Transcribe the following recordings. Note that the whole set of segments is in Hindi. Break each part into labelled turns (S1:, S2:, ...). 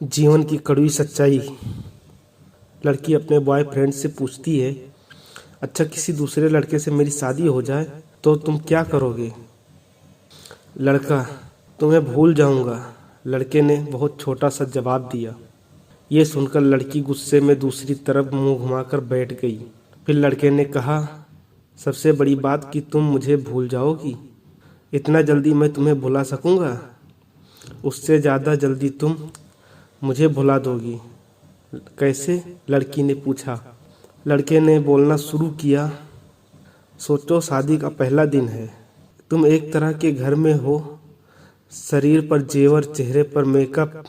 S1: जीवन की कड़वी सच्चाई। लड़की अपने बॉयफ्रेंड से पूछती है, अच्छा किसी दूसरे लड़के से मेरी शादी हो जाए तो तुम क्या करोगे? लड़का, तुम्हें भूल जाऊंगा। लड़के ने बहुत छोटा सा जवाब दिया। ये सुनकर लड़की गुस्से में दूसरी तरफ मुंह घुमाकर बैठ गई। फिर लड़के ने कहा, सबसे बड़ी बात कि तुम मुझे भूल जाओगी। इतना जल्दी मैं तुम्हें भुला सकूंगा? उससे ज़्यादा जल्दी तुम मुझे भुला दोगी। कैसे? लड़की ने पूछा। लड़के ने बोलना शुरू किया, सोचो शादी का पहला दिन है, तुम एक तरह के घर में हो, शरीर पर जेवर, चेहरे पर मेकअप,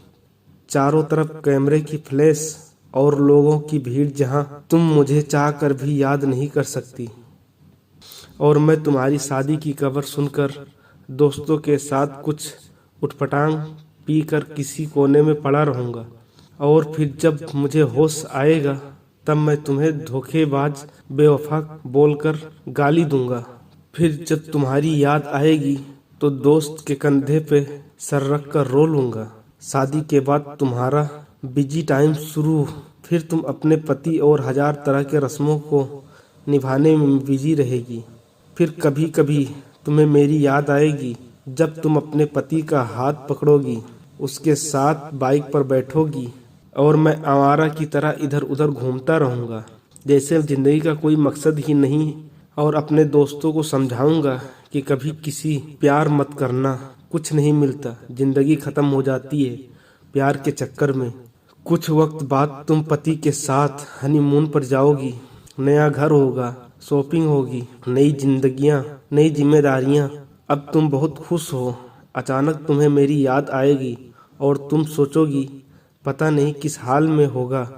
S1: चारों तरफ कैमरे की फ्लैश और लोगों की भीड़ जहां तुम मुझे चाह कर भी याद नहीं कर सकती। और मैं तुम्हारी शादी की खबर सुनकर दोस्तों के साथ कुछ उठपटांग पीकर किसी कोने में पड़ा रहूंगा। और फिर जब मुझे होश आएगा तब मैं तुम्हें धोखेबाज, बेवफा बोलकर गाली दूंगा। फिर जब तुम्हारी याद आएगी तो दोस्त के कंधे पे सर रख कर रो लूंगा। शादी के बाद तुम्हारा बिजी टाइम शुरू। फिर तुम अपने पति और हजार तरह के रस्मों को निभाने में बिजी रहेगी। फिर कभी कभी तुम्हें मेरी याद आएगी जब तुम अपने पति का हाथ पकड़ोगी, उसके साथ बाइक पर बैठोगी और मैं आवारा की तरह इधर उधर घूमता रहूंगा जैसे जिंदगी का कोई मकसद ही नहीं। और अपने दोस्तों को समझाऊंगा कि कभी किसी प्यार मत करना, कुछ नहीं मिलता, जिंदगी खत्म हो जाती है प्यार के चक्कर में। कुछ वक्त बाद तुम पति के साथ हनीमून पर जाओगी, नया घर होगा, शॉपिंग होगी, नई जिंदगियां, नई जिम्मेदारियां। अब तुम बहुत खुश हो, अचानक तुम्हें मेरी याद आएगी और तुम सोचोगी पता नहीं किस हाल में होगा,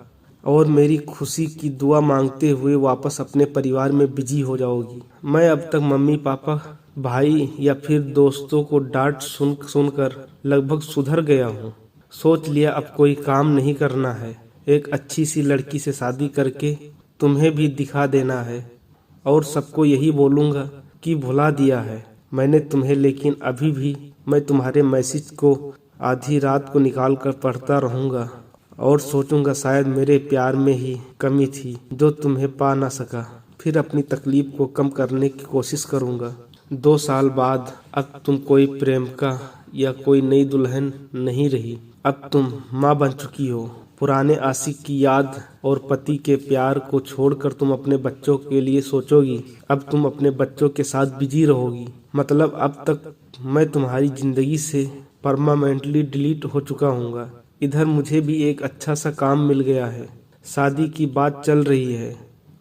S1: और मेरी खुशी की दुआ मांगते हुए वापस अपने परिवार में बिजी हो जाओगी। मैं अब तक मम्मी पापा, भाई या फिर दोस्तों को डांट सुनकर लगभग सुधर गया हूँ। सोच लिया अब कोई काम नहीं करना है, एक अच्छी सी लड़की से शादी करके तुम्हें भी दिखा देना है और सबको यही बोलूँगा कि भुला दिया है मैंने तुम्हें। लेकिन अभी भी मैं तुम्हारे मैसेज को आधी रात को निकाल कर पढ़ता रहूँगा और सोचूंगा शायद मेरे प्यार में ही कमी थी जो तुम्हें पा ना सका। फिर अपनी तकलीफ को कम करने की कोशिश करूँगा। 2 साल बाद अब तुम कोई प्रेमिका या कोई नई दुल्हन नहीं रही, अब तुम माँ बन चुकी हो। पुराने आशिक की याद और पति के प्यार को छोड़कर तुम अपने बच्चों के लिए सोचोगी। अब तुम अपने बच्चों के साथ बिजी रहोगी। मतलब अब तक मैं तुम्हारी जिंदगी से परमानेंटली डिलीट हो चुका हूँगा। इधर मुझे भी एक अच्छा सा काम मिल गया है, शादी की बात चल रही है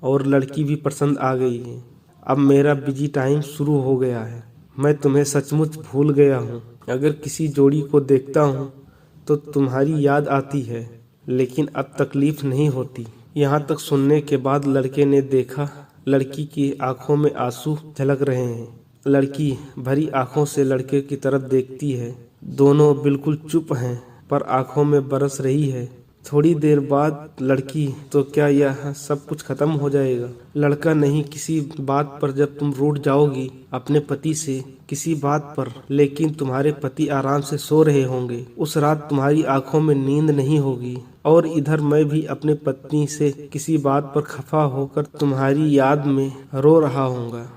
S1: और लड़की भी पसंद आ गई है। अब मेरा बिजी टाइम शुरू हो गया है। मैं तुम्हें सचमुच भूल गया हूँ। अगर किसी जोड़ी को देखता हूँ तो तुम्हारी याद आती है, लेकिन अब तकलीफ नहीं होती। यहाँ तक सुनने के बाद लड़के ने देखा लड़की की आंखों में आंसू झलक रहे हैं। लड़की भरी आंखों से लड़के की तरफ देखती है। दोनों बिल्कुल चुप हैं पर आंखों में बरस रही है। थोड़ी देर बाद लड़की, तो क्या यह सब कुछ खत्म हो जाएगा? लड़का, नहीं, किसी बात पर जब तुम रूठ जाओगी अपने पति से, किसी बात पर, लेकिन तुम्हारे पति आराम से सो रहे होंगे, उस रात तुम्हारी आंखों में नींद नहीं होगी। और इधर मैं भी अपने पत्नी से किसी बात पर खफा होकर तुम्हारी याद में रो रहा हूँगा।